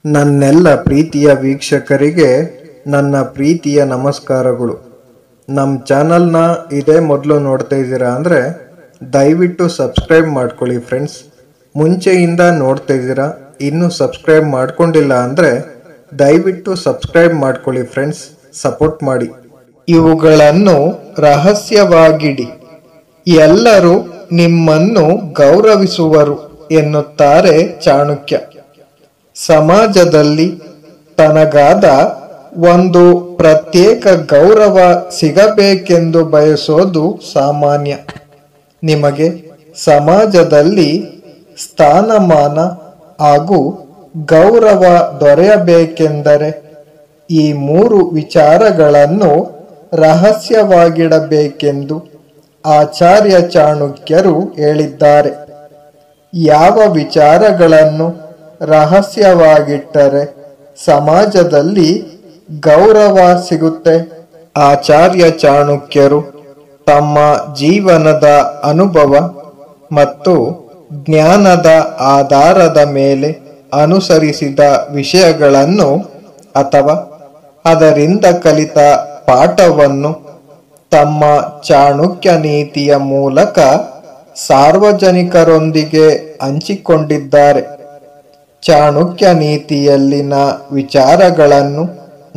ನನ್ನೆಲ್ಲ ಪ್ರೀತಿಯ ವೀಕ್ಷಕರಿಗೆ ನನ್ನ ಪ್ರೀತಿಯ ನಮಸ್ಕಾರಗಳು. ನಮ್ಮ ಚಾನಲ್ನ ಇದೇ ಮೊದಲು ನೋಡ್ತಾ ಇದ್ದೀರಾ ಅಂದರೆ ದಯವಿಟ್ಟು ಸಬ್ಸ್ಕ್ರೈಬ್ ಮಾಡ್ಕೊಳ್ಳಿ ಫ್ರೆಂಡ್ಸ್. ಮುಂಚೆಯಿಂದ ನೋಡ್ತಾ ಇದ್ದೀರಾ, ಇನ್ನೂ ಸಬ್ಸ್ಕ್ರೈಬ್ ಮಾಡ್ಕೊಂಡಿಲ್ಲ ಅಂದರೆ ದಯವಿಟ್ಟು ಸಬ್ಸ್ಕ್ರೈಬ್ ಮಾಡ್ಕೊಳ್ಳಿ ಫ್ರೆಂಡ್ಸ್, ಸಪೋರ್ಟ್ ಮಾಡಿ. ಇವುಗಳನ್ನು ರಹಸ್ಯವಾಗಿಡಿ, ಎಲ್ಲರೂ ನಿಮ್ಮನ್ನು ಗೌರವಿಸುವರು ಎನ್ನುತ್ತಾರೆ ಚಾಣಕ್ಯ. ಸಮಾಜದಲ್ಲಿ ತನಗಾದ ಒಂದು ಪ್ರತ್ಯೇಕ ಗೌರವ ಸಿಗಬೇಕೆಂದು ಬಯಸೋದು ಸಾಮಾನ್ಯ. ನಿಮಗೆ ಸಮಾಜದಲ್ಲಿ ಸ್ಥಾನಮಾನ ಹಾಗೂ ಗೌರವ ದೊರೆಯಬೇಕೆಂದರೆ ಈ 3 ವಿಚಾರಗಳನ್ನು ರಹಸ್ಯವಾಗಿಡಬೇಕೆಂದು ಆಚಾರ್ಯ ಚಾಣಕ್ಯರು ಹೇಳಿದ್ದಾರೆ. ಯಾವ ವಿಚಾರಗಳನ್ನು ರಹಸ್ಯವಾಗಿಟ್ಟರೆ ಸಮಾಜದಲ್ಲಿ ಗೌರವ ಸಿಗುತ್ತೆ? ಆಚಾರ್ಯ ಚಾಣಕ್ಯರು ತಮ್ಮ ಜೀವನದ ಅನುಭವ ಮತ್ತು ಜ್ಞಾನದ ಆಧಾರದ ಮೇಲೆ ಅನುಸರಿಸಿದ ವಿಷಯಗಳನ್ನು ಅಥವಾ ಅದರಿಂದ ಕಲಿತ ಪಾಠವನ್ನು ತಮ್ಮ ಚಾಣಕ್ಯ ನೀತಿಯ ಮೂಲಕ ಸಾರ್ವಜನಿಕರೊಂದಿಗೆ ಹಂಚಿಕೊಂಡಿದ್ದಾರೆ. ಚಾಣಕ್ಯ ನೀತಿಯಲ್ಲಿನ ವಿಚಾರಗಳನ್ನು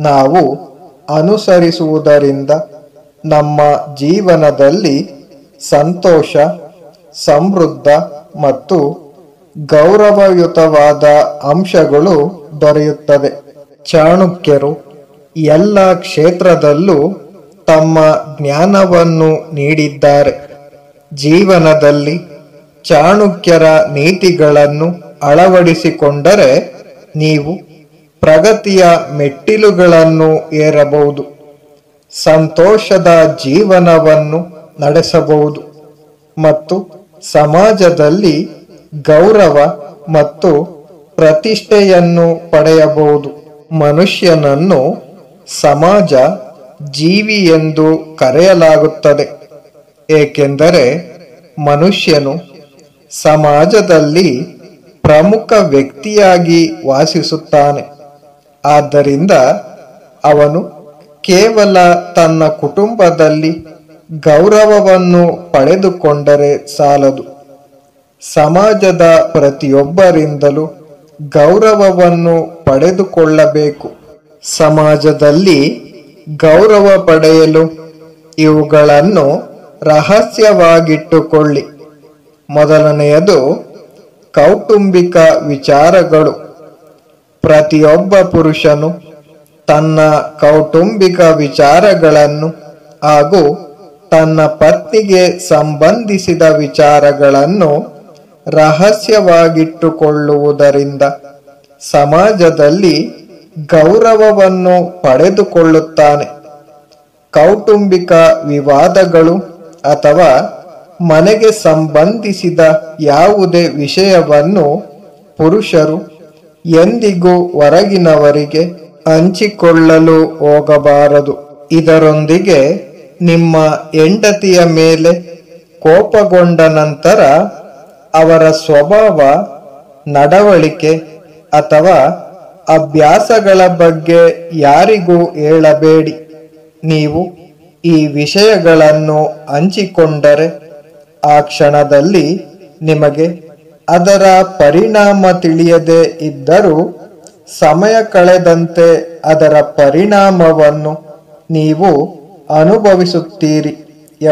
ನಾವು ಅನುಸರಿಸುವುದರಿಂದ ನಮ್ಮ ಜೀವನದಲ್ಲಿ ಸಂತೋಷ, ಸಮೃದ್ಧ ಮತ್ತು ಗೌರವಯುತವಾದ ಅಂಶಗಳು ದೊರೆಯುತ್ತದೆ. ಚಾಣಕ್ಯರು ಎಲ್ಲ ಕ್ಷೇತ್ರದಲ್ಲೂ ತಮ್ಮ ಜ್ಞಾನವನ್ನು ನೀಡಿದ್ದಾರೆ. ಜೀವನದಲ್ಲಿ ಚಾಣಕ್ಯರ ನೀತಿಗಳನ್ನು ಅಳವಡಿಸಿಕೊಂಡರೆ ನೀವು ಪ್ರಗತಿಯ ಮೆಟ್ಟಿಲುಗಳನ್ನು ಏರಬಹುದು, ಸಂತೋಷದ ಜೀವನವನ್ನು ನಡೆಸಬಹುದು ಮತ್ತು ಸಮಾಜದಲ್ಲಿ ಗೌರವ ಮತ್ತು ಪ್ರತಿಷ್ಠೆಯನ್ನು ಪಡೆಯಬಹುದು. ಮನುಷ್ಯನನ್ನು ಸಮಾಜ ಜೀವಿ ಎಂದು ಕರೆಯಲಾಗುತ್ತದೆ, ಏಕೆಂದರೆ ಮನುಷ್ಯನು ಸಮಾಜದಲ್ಲಿ ಪ್ರಮುಖ ವ್ಯಕ್ತಿಯಾಗಿ ವಾಸಿಸುತ್ತಾನೆ. ಆದ್ದರಿಂದ ಅವನು ಕೇವಲ ತನ್ನ ಕುಟುಂಬದಲ್ಲಿ ಗೌರವವನ್ನು ಪಡೆದುಕೊಂಡರೆ ಸಾಲದು, ಸಮಾಜದ ಪ್ರತಿಯೊಬ್ಬರಿಂದಲೂ ಗೌರವವನ್ನು ಪಡೆದುಕೊಳ್ಳಬೇಕು. ಸಮಾಜದಲ್ಲಿ ಗೌರವ ಪಡೆಯಲು ಇವುಗಳನ್ನು ರಹಸ್ಯವಾಗಿಟ್ಟುಕೊಳ್ಳಿ. ಮೊದಲನೆಯದು ಕೌಟುಂಬಿಕ ವಿಚಾರಗಳು. ಪ್ರತಿಯೊಬ್ಬ ಪುರುಷನು ತನ್ನ ಕೌಟುಂಬಿಕ ವಿಚಾರಗಳನ್ನು ಹಾಗೂ ತನ್ನ ಪತ್ನಿಗೆ ಸಂಬಂಧಿಸಿದ ವಿಚಾರಗಳನ್ನು ರಹಸ್ಯವಾಗಿಟ್ಟುಕೊಳ್ಳುವುದರಿಂದ ಸಮಾಜದಲ್ಲಿ ಗೌರವವನ್ನು ಪಡೆದುಕೊಳ್ಳುತ್ತಾನೆ. ಕೌಟುಂಬಿಕ ವಿವಾದಗಳು ಅಥವಾ ಮನೆಗೆ ಸಂಬಂಧಿಸಿದ ಯಾವುದೇ ವಿಷಯವನ್ನು ಪುರುಷರು ಎಂದಿಗೂ ಹೊರಗಿನವರಿಗೆ ಹಂಚಿಕೊಳ್ಳಲು ಹೋಗಬಾರದು. ಇದರೊಂದಿಗೆ ನಿಮ್ಮ ಹೆಂಡತಿಯ ಮೇಲೆ ಕೋಪಗೊಂಡ ನಂತರ ಅವರ ಸ್ವಭಾವ, ನಡವಳಿಕೆ ಅಥವಾ ಅಭ್ಯಾಸಗಳ ಬಗ್ಗೆ ಯಾರಿಗೂ ಹೇಳಬೇಡಿ. ನೀವು ಈ ವಿಷಯಗಳನ್ನು ಹಂಚಿಕೊಂಡರೆ ಆ ಕ್ಷಣದಲ್ಲಿ ನಿಮಗೆ ಅದರ ಪರಿಣಾಮ ತಿಳಿಯದೇ ಇದ್ದರೂ ಸಮಯ ಕಳೆದಂತೆ ಅದರ ಪರಿಣಾಮವನ್ನು ನೀವು ಅನುಭವಿಸುತ್ತೀರಿ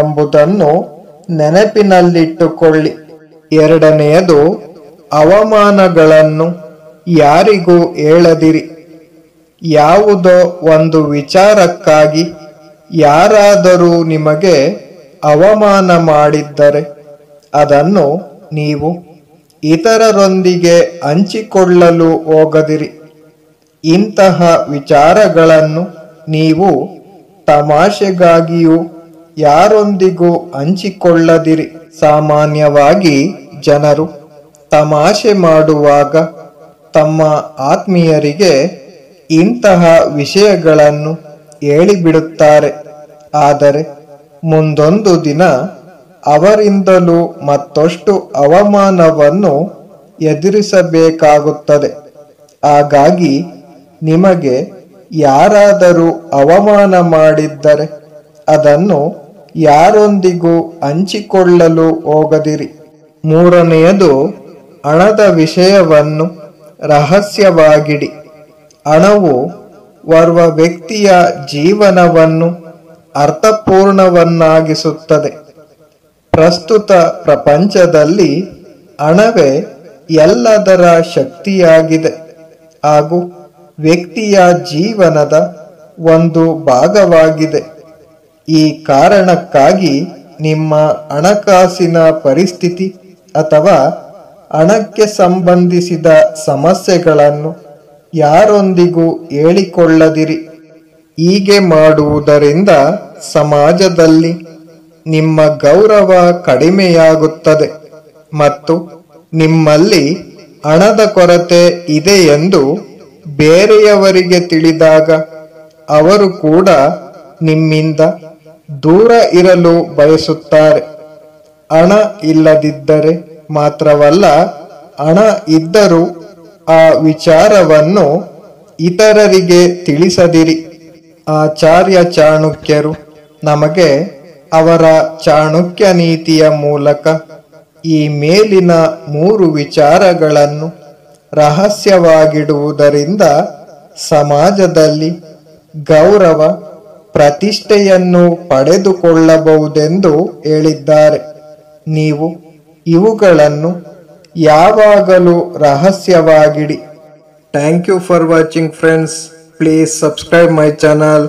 ಎಂಬುದನ್ನು ನೆನಪಿನಲ್ಲಿಟ್ಟುಕೊಳ್ಳಿ. ಎರಡನೆಯದು ಅವಮಾನಗಳನ್ನು ಯಾರಿಗೂ ಹೇಳದಿರಿ. ಯಾವುದೋ ಒಂದು ವಿಚಾರಕ್ಕಾಗಿ ಯಾರಾದರೂ ನಿಮಗೆ ಅವಮಾನ ಮಾಡಿದ್ದರೆ ಅದನ್ನು ನೀವು ಇತರರೊಂದಿಗೆ ಹಂಚಿಕೊಳ್ಳಲು ಹೋಗದಿರಿ. ಇಂತಹ ವಿಚಾರಗಳನ್ನು ನೀವು ತಮಾಷೆಗಾಗಿಯೂ ಯಾರೊಂದಿಗೂ ಹಂಚಿಕೊಳ್ಳದಿರಿ. ಸಾಮಾನ್ಯವಾಗಿ ಜನರು ತಮಾಷೆ ಮಾಡುವಾಗ ತಮ್ಮ ಆತ್ಮೀಯರಿಗೆ ಇಂತಹ ವಿಷಯಗಳನ್ನು ಹೇಳಿಬಿಡುತ್ತಾರೆ. ಆದರೆ ಮುಂದೊಂದು ದಿನ ಅವರಿಂದಲೂ ಮತ್ತಷ್ಟು ಅವಮಾನವನ್ನು ಎದುರಿಸಬೇಕಾಗುತ್ತದೆ. ಹಾಗಾಗಿ ನಿಮಗೆ ಯಾರಾದರೂ ಅವಮಾನ ಮಾಡಿದ್ದರೆ ಅದನ್ನು ಯಾರೊಂದಿಗೂ ಹಂಚಿಕೊಳ್ಳಲು ಹೋಗದಿರಿ. ಮೂರನೆಯದು, ಹಣದ ವಿಷಯವನ್ನು ರಹಸ್ಯವಾಗಿಡಿ. ಹಣವು ಓರ್ವ ವ್ಯಕ್ತಿಯ ಜೀವನವನ್ನು ಅರ್ಥಪೂರ್ಣವನ್ನಾಗಿಸುತ್ತದೆ. ಪ್ರಸ್ತುತ ಪ್ರಪಂಚದಲ್ಲಿ ಹಣವೇ ಎಲ್ಲದರ ಶಕ್ತಿಯಾಗಿದೆ ಹಾಗೂ ವ್ಯಕ್ತಿಯ ಜೀವನದ ಒಂದು ಭಾಗವಾಗಿದೆ. ಈ ಕಾರಣಕ್ಕಾಗಿ ನಿಮ್ಮ ಹಣಕಾಸಿನ ಪರಿಸ್ಥಿತಿ ಅಥವಾ ಹಣಕ್ಕೆ ಸಂಬಂಧಿಸಿದ ಸಮಸ್ಯೆಗಳನ್ನು ಯಾರೊಂದಿಗೂ ಹೇಳಿಕೊಳ್ಳದಿರಿ. ಹೀಗೆ ಮಾಡುವುದರಿಂದ ಸಮಾಜದಲ್ಲಿ ನಿಮ್ಮ ಗೌರವ ಕಡಿಮೆಯಾಗುತ್ತದೆ ಮತ್ತು ನಿಮ್ಮಲ್ಲಿ ಹಣದ ಕೊರತೆ ಇದೆ ಎಂದು ಬೇರೆಯವರಿಗೆ ತಿಳಿದಾಗ ಅವರು ಕೂಡ ನಿಮ್ಮಿಂದ ದೂರ ಇರಲು ಬಯಸುತ್ತಾರೆ. ಹಣ ಇಲ್ಲದಿದ್ದರೆ ಮಾತ್ರವಲ್ಲ, ಹಣ ಇದ್ದರೂ ಆ ವಿಚಾರವನ್ನು ಇತರರಿಗೆ ತಿಳಿಸದಿರಿ. ಆಚಾರ್ಯ ಚಾಣಕ್ಯರು ನಮಗೆ ಅವರ ಚಾಣಕ್ಯ ನೀತಿಯ ಮೂಲಕ ಈ ಮೇಲಿನ 3 ವಿಚಾರಗಳನ್ನು ರಹಸ್ಯವಾಗಿಡುವುದರಿಂದ ಸಮಾಜದಲ್ಲಿ ಗೌರವ ಪ್ರತಿಷ್ಠೆಯನ್ನು ಪಡೆದುಕೊಳ್ಳಬಹುದೆಂದು ಹೇಳಿದ್ದಾರೆ. ನೀವು ಇವುಗಳನ್ನು ಯಾವಾಗಲೂ ರಹಸ್ಯವಾಗಿಡಿ. Thank you for watching friends. Please subscribe my channel.